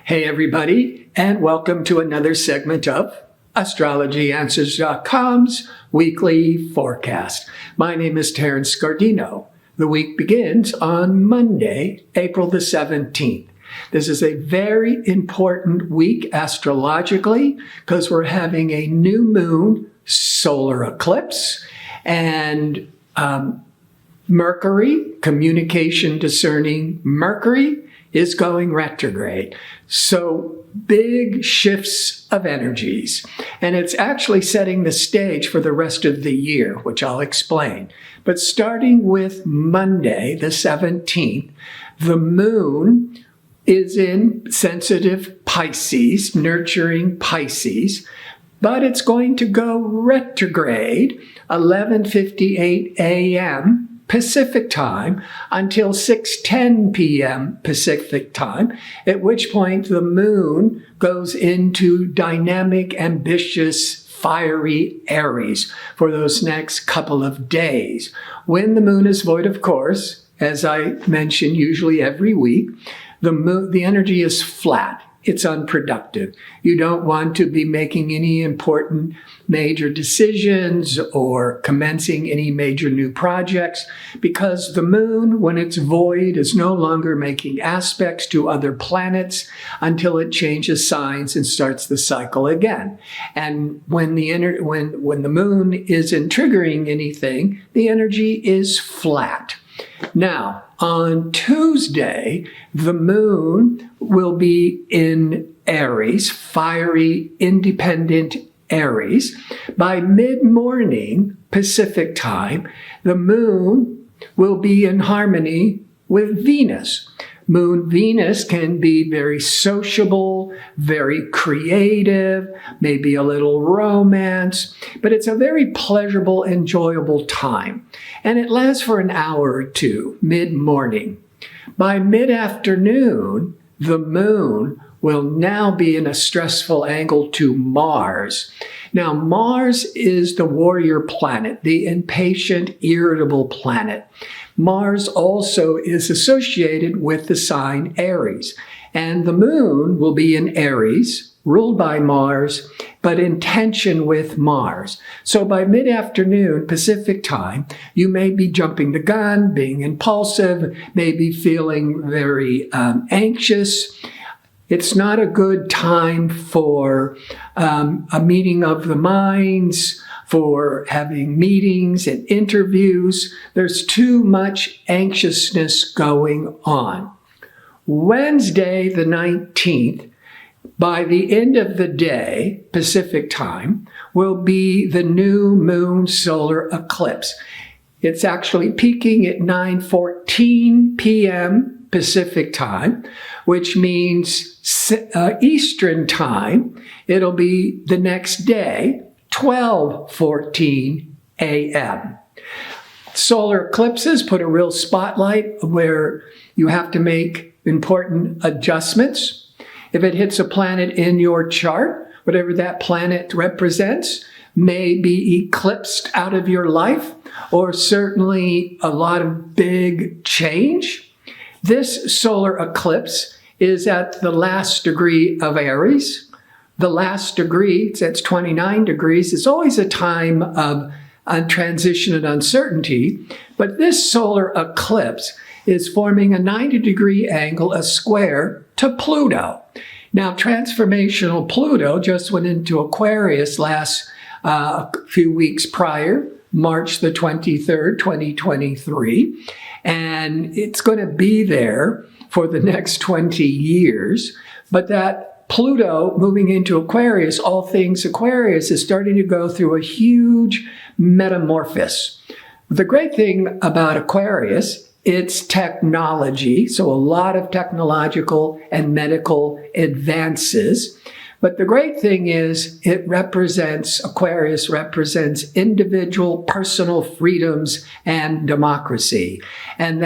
Hey everybody, and welcome to another segment of AstrologyAnswers.com's weekly forecast. My name is Terence. The week begins on Monday, April the 17th. This is a very important week astrologically because we're having a new moon solar eclipse and Mercury, communication discerning Mercury, is going retrograde. So big shifts of energies. And it's actually setting the stage for the rest of the year, which I'll explain. But starting with Monday, the 17th, the moon is in sensitive Pisces, nurturing Pisces, but it's going to go retrograde 11:58 a.m. Pacific time until 6:10 p.m. Pacific time, at which point the moon goes into dynamic, ambitious, fiery Aries for those next couple of days. When the moon is void, of course, as I mention usually every week, the energy is flat. It's unproductive. You don't want to be making any important major decisions or commencing any major new projects because the moon, when it's void, is no longer making aspects to other planets until it changes signs and starts the cycle again. And when the moon isn't triggering anything, the energy is flat. Now, on Tuesday, the moon will be in Aries, fiery, independent Aries. By mid-morning Pacific time, the moon will be in harmony with Venus. Moon Venus can be very sociable, very creative, maybe a little romance, but it's a very pleasurable, enjoyable time. And it lasts for an hour or two, mid-morning. By mid-afternoon, the moon will now be in a stressful angle to Mars. Now, Mars is the warrior planet, the impatient, irritable planet. Mars also is associated with the sign Aries, and the moon will be in Aries, ruled by Mars, but in tension with Mars. So by mid-afternoon Pacific time, you may be jumping the gun, being impulsive, maybe feeling very anxious. It's not a good time for a meeting of the minds, for having meetings and interviews. There's too much anxiousness going on. Wednesday, the 19th, by the end of the day, Pacific time, will be the new moon solar eclipse. It's actually peaking at 9:14 p.m. Pacific time, which means Eastern time. It'll be the next day, 12:14 a.m. Solar eclipses put a real spotlight where you have to make important adjustments. If it hits a planet in your chart, whatever that planet represents may be eclipsed out of your life, or certainly a lot of big change. This solar eclipse is at the last degree of Aries. The last degree, that's 29 degrees, is always a time of transition and uncertainty, but this solar eclipse is forming a 90-degree angle, a square, to Pluto. Now, transformational Pluto just went into Aquarius last a few weeks prior, March the 23rd, 2023, and it's going to be there for the next 20 years. But that Pluto moving into Aquarius, all things Aquarius, is starting to go through a huge metamorphosis. The great thing about Aquarius, it's technology, so a lot of technological and medical advances. But the great thing is Aquarius represents individual personal freedoms and democracy. And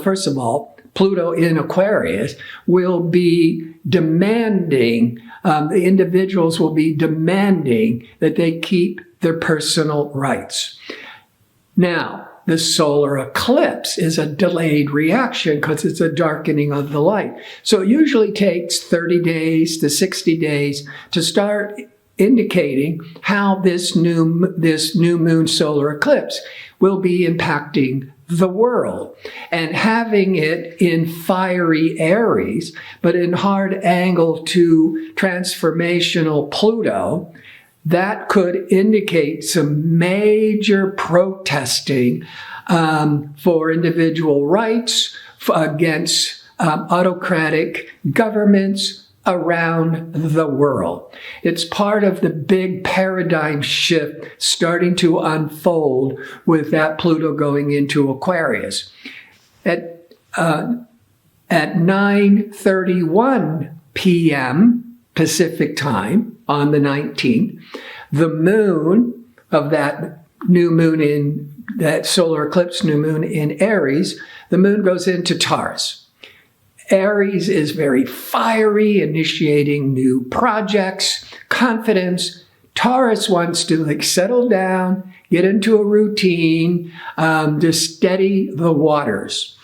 first of all, Pluto in Aquarius will be demanding, the individuals will be demanding that they keep their personal rights. Now, the solar eclipse is a delayed reaction because it's a darkening of the light. So it usually takes 30 days to 60 days to start indicating how this new moon solar eclipse will be impacting the world. And having it in fiery Aries, but in hard angle to transformational Pluto, that could indicate some major protesting for individual rights against autocratic governments around the world. It's part of the big paradigm shift starting to unfold with that Pluto going into Aquarius. At 9:31 p.m. Pacific time on the 19th, the moon of that new moon in that solar eclipse new moon in Aries, the moon goes into Taurus. Aries is very fiery, initiating new projects, confidence. Taurus wants to settle down, get into a routine, to steady the waters.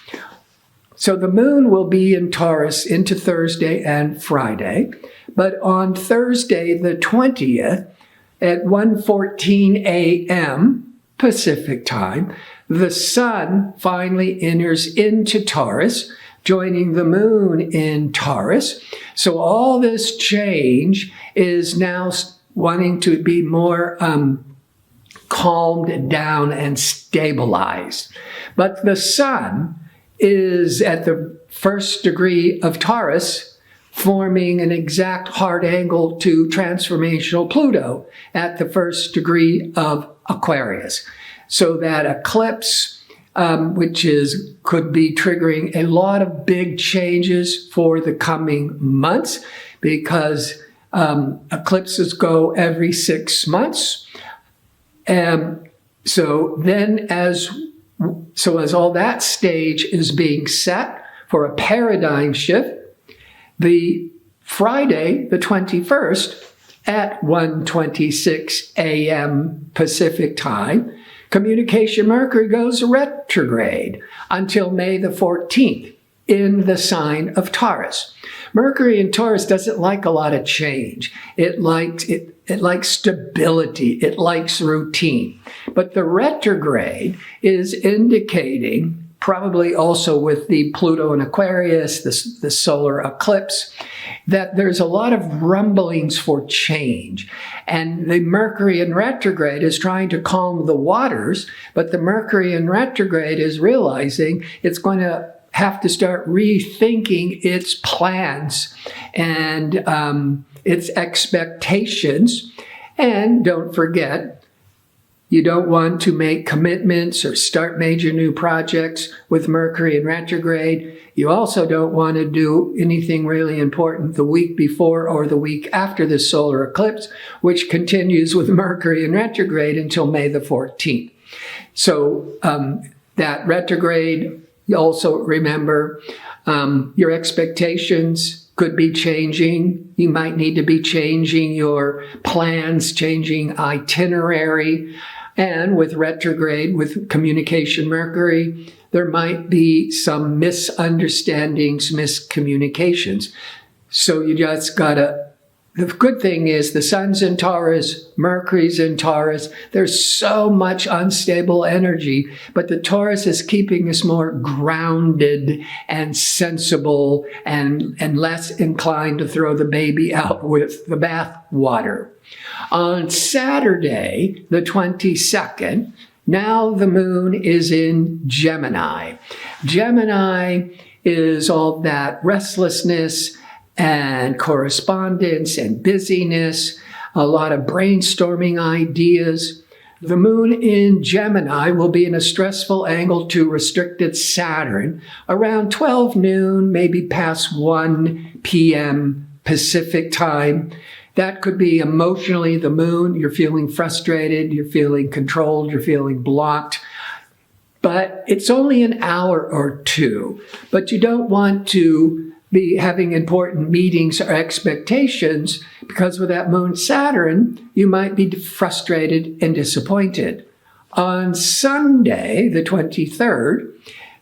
So the moon will be in Taurus into Thursday and Friday. But on Thursday, the 20th, at 1:14 a.m. Pacific time, the sun finally enters into Taurus, joining the moon in Taurus. So all this change is now wanting to be more calmed down and stabilized. But the sun is at the first degree of Taurus, forming an exact hard angle to transformational Pluto at the first degree of Aquarius. So that eclipse, which could be triggering a lot of big changes for the coming months, because eclipses go every 6 months. So as all that stage is being set for a paradigm shift, the Friday, the 21st, at 1:26 a.m. Pacific time, communication Mercury goes retrograde until May the 14th in the sign of Taurus. Mercury in Taurus doesn't like a lot of change. It likes stability. It likes routine. But the retrograde is indicating, probably also with the Pluto in Aquarius, the solar eclipse, that there's a lot of rumblings for change. And the Mercury in retrograde is trying to calm the waters, but the Mercury in retrograde is realizing it's going to have to start rethinking its plans and its expectations. And don't forget, you don't want to make commitments or start major new projects with Mercury in retrograde. You also don't want to do anything really important the week before or the week after the solar eclipse, which continues with Mercury in retrograde until May the 14th. So that retrograde, you also remember your expectations could be changing. You might need to be changing your plans, changing itinerary. And with retrograde, with communication Mercury, there might be some misunderstandings, miscommunications. So you just gotta, the good thing is the sun's in Taurus, Mercury's in Taurus. There's so much unstable energy, but the Taurus is keeping us more grounded and sensible and less inclined to throw the baby out with the bathwater. On Saturday, the 22nd, now the moon is in Gemini. Gemini is all that restlessness and correspondence and busyness, a lot of brainstorming ideas. The moon in Gemini will be in a stressful angle to restricted Saturn around 12 noon, maybe past 1 p.m. Pacific time. That could be emotionally the moon. You're feeling frustrated, you're feeling controlled, you're feeling blocked. But it's only an hour or two. But you don't want to be having important meetings or expectations, because with that moon Saturn, you might be frustrated and disappointed. On Sunday, the 23rd,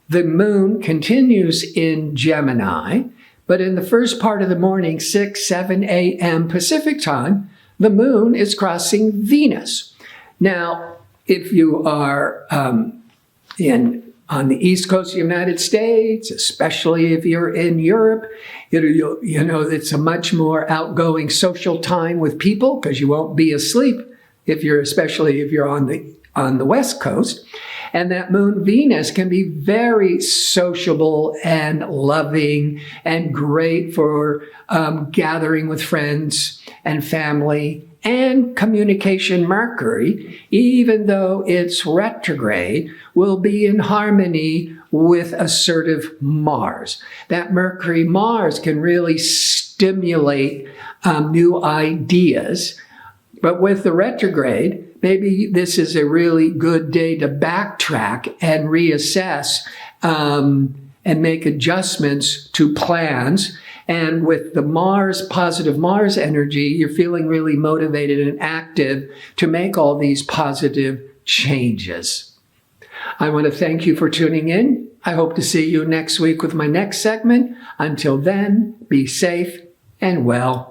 the moon continues in Gemini, but in the first part of the morning, 6, 7 a.m. Pacific time, the moon is crossing Venus. Now, if you are on the East Coast of the United States, especially if you're in Europe, it's a much more outgoing social time with people because you won't be asleep especially if you're on the West Coast. And that moon Venus can be very sociable and loving and great for gathering with friends and family. And communication Mercury, even though it's retrograde, will be in harmony with assertive Mars. That Mercury-Mars can really stimulate new ideas. But with the retrograde, maybe this is a really good day to backtrack and reassess and make adjustments to plans. And with the positive Mars energy, you're feeling really motivated and active to make all these positive changes. I want to thank you for tuning in. I hope to see you next week with my next segment. Until then, be safe and well.